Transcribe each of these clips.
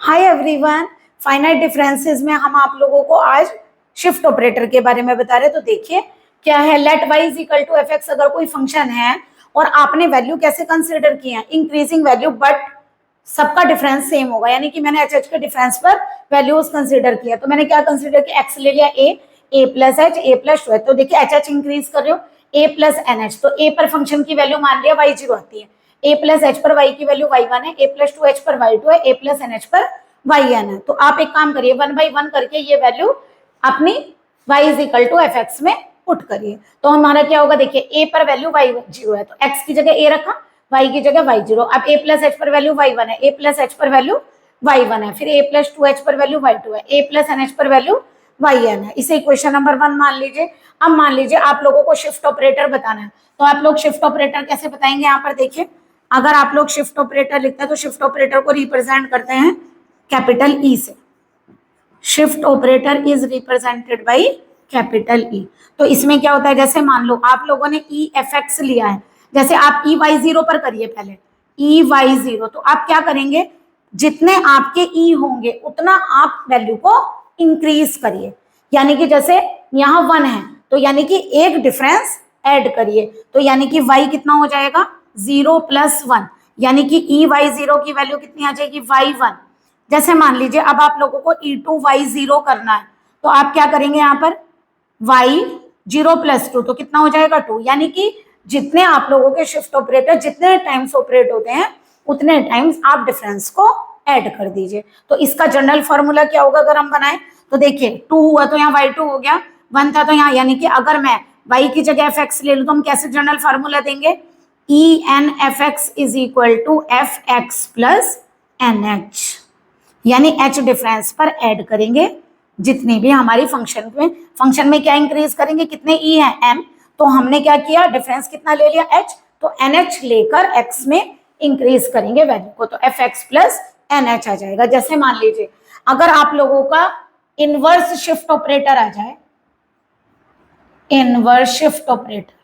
Hi everyone, finite differences में हम आप लोगों को आज शिफ्ट ऑपरेटर के बारे में बता रहे हैं। तो देखिए क्या है, let y is equal to f x. अगर कोई फंक्शन है और आपने वैल्यू कैसे कंसिडर किया, इंक्रीजिंग वैल्यू, बट सबका डिफरेंस सेम होगा, यानी कि मैंने एच एच के डिफरेंस पर वैल्यूज कंसिडर किया। तो मैंने क्या कंसिडर किया, एक्स ले लिया ए प्लस एच, ए प्लस टू एच। तो देखिए एच एच इंक्रीज कर रहे हो, ए प्लस एन एच। तो ए पर फंक्शन की वैल्यू मान लिया वाई जीरो आती है, ए प्लस एच पर वाई की वैल्यू वाई वन है, ए प्लस टू एच पर वाई टू है, ए प्लस एन एच पर वाई एन है। तो आप एक काम करिए, वन बाई वन करके ये वैल्यू अपनी y is equal to f x में पुट करिए। तो हमारा क्या होगा, देखिए ए पर वैल्यू वाई जीरो है तो x की जगह ए रखा, y की जगह वाई जीरो। अब ए प्लस एच पर वैल्यू वाई वन है, ए प्लस एच पर वैल्यू वाई वन है, फिर ए प्लस टू एच पर वैल्यू वाई टू है, ए प्लस एन एच पर वैल्यू वाई एन है। इसे इक्वेशन नंबर वन मान लीजिए। अब मान लीजिए आप लोगों को शिफ्ट ऑपरेटर बताना है, तो आप लोग शिफ्ट ऑपरेटर कैसे बताएंगे। यहाँ पर देखिए, अगर आप लोग शिफ्ट ऑपरेटर लिखते हैं तो शिफ्ट ऑपरेटर को रिप्रेजेंट करते हैं कैपिटल ई से। Shift operator is represented by capital E. तो इसमें क्या होता है, जैसे मान लो आप लोगों ने ई एफ एक्स लिया है, जैसे आप ई वाई जीरो पर करिए पहले, ई वाई जीरो। तो आप क्या करेंगे, जितने आपके ई होंगे उतना आप वैल्यू को इंक्रीज करिए। यानी कि जैसे यहाँ वन है तो यानी कि एक डिफरेंस ऐड करिए, तो यानी कि वाई कितना हो जाएगा, जीरो प्लस वन, यानी कि ई वाई जीरो की वैल्यू कितनी आ जाएगी, वाई वन। जैसे मान लीजिए अब आप लोगों को ई टू वाई जीरो करना है, तो आप क्या करेंगे, यहाँ पर वाई जीरो प्लस टू, तो कितना हो जाएगा, टू। यानी कि जितने आप लोगों के शिफ्ट ऑपरेटर जितने टाइम्स ऑपरेट होते हैं उतने टाइम्स आप डिफरेंस को ऐड कर दीजिए। तो इसका जनरल फॉर्मूला क्या होगा अगर हम बनाए, तो देखिए टू हुआ तो यहाँ वाई टू हो गया, वन था तो यहाँ, यानी कि अगर मैं वाई की जगह एफ एक्स ले लूँ तो हम कैसे जनरल फॉर्मूला देंगे, E n f x is equal to f x plus N h, यानी एच डिफरेंस पर ऐड करेंगे जितनी भी हमारी फंक्शन में क्या इंक्रीज करेंगे, कितने ई है, एन। तो हमने क्या किया, डिफरेंस कितना ले लिया, एच, तो एन एच लेकर एक्स में इंक्रीज करेंगे वैल्यू को, तो F x plus N H आ जाएगा। जैसे मान लीजिए अगर आप लोगों का इनवर्स शिफ्ट ऑपरेटर आ जाए, इनवर्स शिफ्ट ऑपरेटर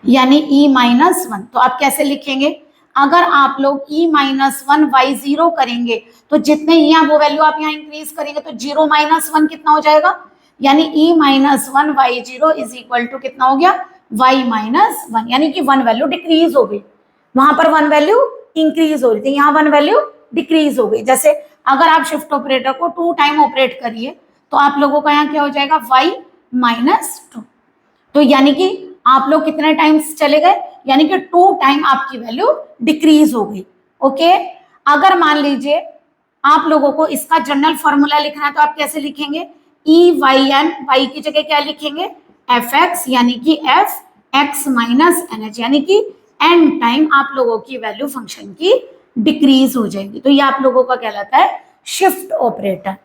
यानी ई माइनस वन, तो आप कैसे लिखेंगे, अगर आप लोग ई माइनस वन वाई जीरो करेंगे तो जितने यहाँ वो वैल्यू आप यहाँ इंक्रीज करेंगे, तो जीरो माइनस वन कितना हो जाएगा, यानी E minus one Y zero is equal to कितना हो गया, वाई माइनस वन, यानी कि वन वैल्यू डिक्रीज हो गई। वहां पर वन वैल्यू इंक्रीज हो रही थी, यहाँ वन वैल्यू डिक्रीज हो गई। जैसे अगर आप शिफ्ट ऑपरेटर को टू टाइम ऑपरेट करिए तो आप लोगों का यहाँ क्या हो जाएगा, वाई माइनस टू। तो यानी कि आप लोग कितने टाइम्स चले गए, यानी कि टू टाइम आपकी वैल्यू डिक्रीज हो गई। ओके, अगर मान लीजिए आप लोगों को इसका जनरल फॉर्मूला लिखना है तो आप कैसे लिखेंगे, ई वाई एन, वाई की जगह क्या लिखेंगे, एफ एक्स, यानी कि f x minus n h, यानी कि एन टाइम आप लोगों की वैल्यू फंक्शन की डिक्रीज हो जाएगी। तो ये आप लोगों का कहलाता है शिफ्ट ऑपरेटर।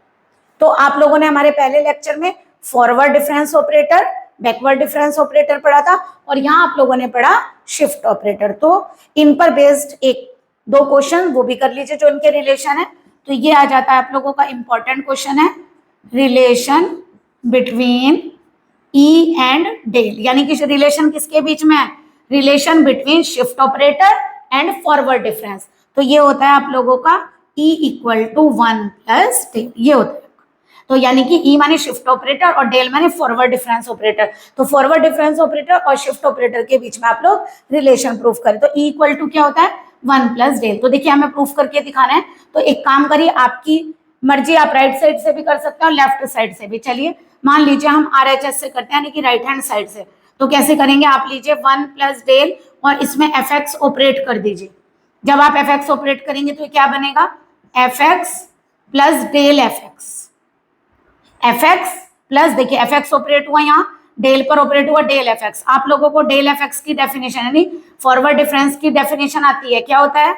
तो आप लोगों ने हमारे पहले लेक्चर में forward difference operator, backward difference operator पढ़ा था, और यहाँ आप लोगों ने पढ़ा शिफ्ट ऑपरेटर। तो इन पर बेस्ड एक दो क्वेश्चन वो भी कर लीजिए जो इनके रिलेशन है। तो ये आ जाता है आप लोगों का इंपॉर्टेंट क्वेश्चन है, relation between E and del, यानी कि रिलेशन किसके बीच में है, relation between shift operator and forward difference. तो ये होता है आप लोगों का E equal to one plus del, ये होता है। तो यानी कि ई माने शिफ्ट ऑपरेटर और डेल माने फॉरवर्ड डिफरेंस ऑपरेटर। तो फॉरवर्ड डिफरेंस ऑपरेटर और शिफ्ट ऑपरेटर के बीच में आप लोग रिलेशन प्रूफ करें। तो ई इक्वल टू क्या होता है, वन प्लस डेल। तो देखिए हमें प्रूफ करके दिखाना है, तो एक काम करिए, आपकी मर्जी, आप राइट साइड से भी कर सकते हैं और लेफ्ट साइड से भी। चलिए मान लीजिए हम RHS से करते हैं, यानी कि राइट हैंड साइड से। तो कैसे करेंगे, आप लीजिए वन प्लस डेल और इसमें एफ एक्स ऑपरेट कर दीजिए। जब आप एफ एक्स ऑपरेट करेंगे तो क्या बनेगा, f x plus del f x, f x plus, देखिए एफ एक्स ऑपरेट हुआ, यहाँ डेल पर ऑपरेट हुआ डेल एफ एक्स। आप लोगों को डेल एफ एक्स की डेफिनेशन यानी फॉरवर्ड डिफरेंस की डेफिनेशन आती है, क्या होता है,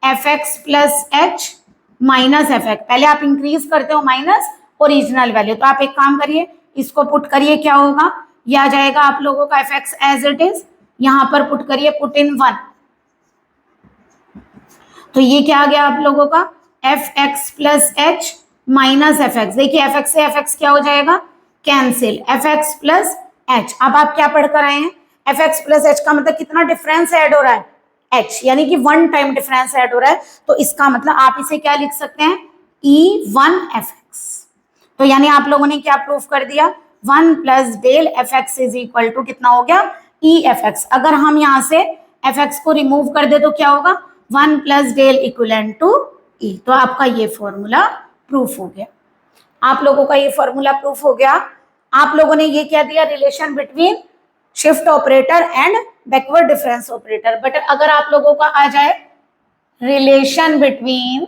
F x plus H minus F x. पहले आप इंक्रीज करते हो माइनस ओरिजिनल वैल्यू, तो आप एक काम करिए, इसको पुट करिए, क्या होगा, ये आ जाएगा आप लोगों का f x as it is, यहां पर पुट करिए, पुट इन वन। तो ये क्या आ गया आप लोगों का, f x plus H minus F x. देखिए एफ एक्स से एफ एक्स क्या हो जाएगा, cancel, F x plus H. अब आप क्या पढ़कर आए हैं, एफ एक्स प्लस एच का मतलब कितना डिफरेंस ऐड हो रहा है, h, यानी कि 1 टाइम डिफरेंस ऐड हो रहा है, तो इसका मतलब आप इसे क्या लिख सकते हैं, E1fx। तो यानी आप लोगों ने क्या प्रूफ कर दिया, 1 plus del fx is equal to कितना हो गया, EFX। अगर हम यहाँ से fx को रिमूव कर दे तो क्या होगा, 1 plus del equivalent to E। तो आपका ये फॉर्मूला प्रूफ हो गया, आप लोगों का ये फॉर्मूला प्रूफ हो गया। आप लोगों ने ये क्या दिया, relation between shift operator and backward difference operator. But अगर आप लोगों का आ जाए relation between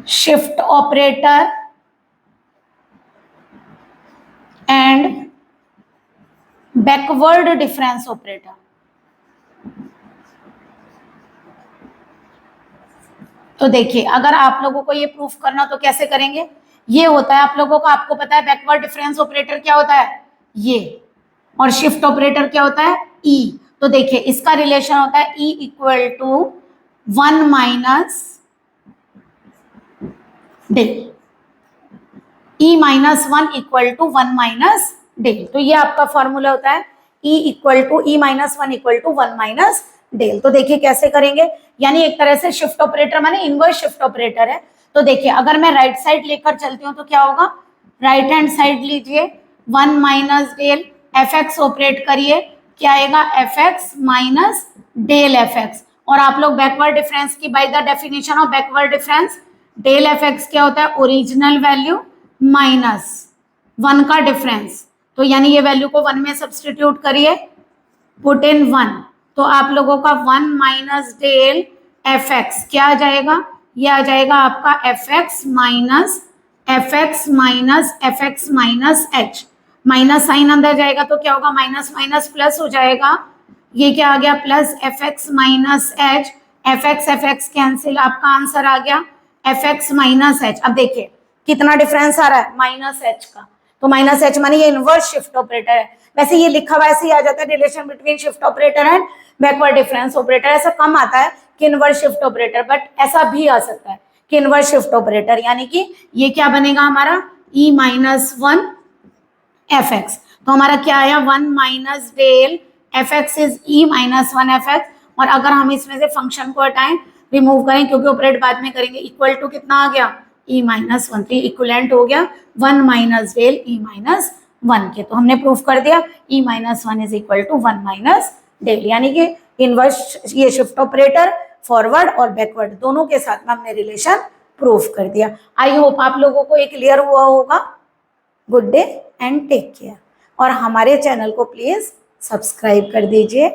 shift operator and backward difference operator, तो देखिए अगर आप लोगों को ये प्रूफ करना तो कैसे करेंगे, ये होता है आप लोगों को, आपको पता है बैकवर्ड डिफरेंस ऑपरेटर क्या होता है ये, और शिफ्ट ऑपरेटर क्या होता है ई। तो देखिए इसका रिलेशन होता है E equal to 1 minus del, E minus 1 equal to 1 minus del. तो ये आपका फॉर्मूला होता है E equal to E minus 1 equal to 1 minus del. तो देखिए कैसे करेंगे, यानी एक तरह से शिफ्ट ऑपरेटर माने इनवर्स शिफ्ट ऑपरेटर है। तो देखिए अगर मैं राइट साइड लेकर चलती हूँ तो क्या होगा, राइट हैंड साइड लीजिए, 1 minus del f x operate करिए, क्या आएगा f x minus del f x. और आप लोग बैकवर्ड डिफरेंस की by the definition of backward difference, del f x क्या होता है, ओरिजिनल वैल्यू माइनस 1 का डिफरेंस। तो यानी ये वैल्यू को 1 में सब्सटीट्यूट करिए, पुट इन 1, तो आप लोगों का 1 माइनस डेल एफ एक्स क्या आ जाएगा, ये आ जाएगा आपका f x minus h, minus sign अंदर जाएगा तो क्या होगा, माइनस माइनस प्लस हो जाएगा, ये क्या आ गया plus F x minus H, F x cancel, आपका आंसर आ गया एफ एक्स माइनस एच। अब देखिए कितना डिफरेंस आ रहा है, माइनस एच का, तो माइनस एच मानी ये इनवर्स शिफ्ट ऑपरेटर है। वैसे ये लिखा हुआ ऐसे ही आ जाता है, relation between shift operator and backward difference operator, ऐसा कम आता है कि इनवर्स शिफ्ट ऑपरेटर, बट ऐसा भी आ सकता है कि इनवर्स शिफ्ट ऑपरेटर, यानी कि ये क्या बनेगा हमारा ई माइनस 1 एफ एक्स। तो हमारा क्या आया 1 minus del f x is E minus 1 f x. और अगर हम इसमें से फंक्शन को हटाएं, रिमूव करें, क्योंकि ऑपरेट बाद में करेंगे, इक्वल टू कितना आ गया ई माइनस 1, तो इक्वलेंट हो गया 1 माइनस डेल ई माइनस 1 के। तो हमने प्रूफ कर दिया E minus 1 is equal to 1 minus del, यानी कि इनवर्स ये शिफ्ट ऑपरेटर फॉरवर्ड और बैकवर्ड दोनों के साथ में हमने रिलेशन प्रूफ कर दिया। आई होप आप लोगों को ये क्लियर हुआ होगा। Good day and take care, और हमारे चैनल को प्लीज सब्सक्राइब कर दीजिए।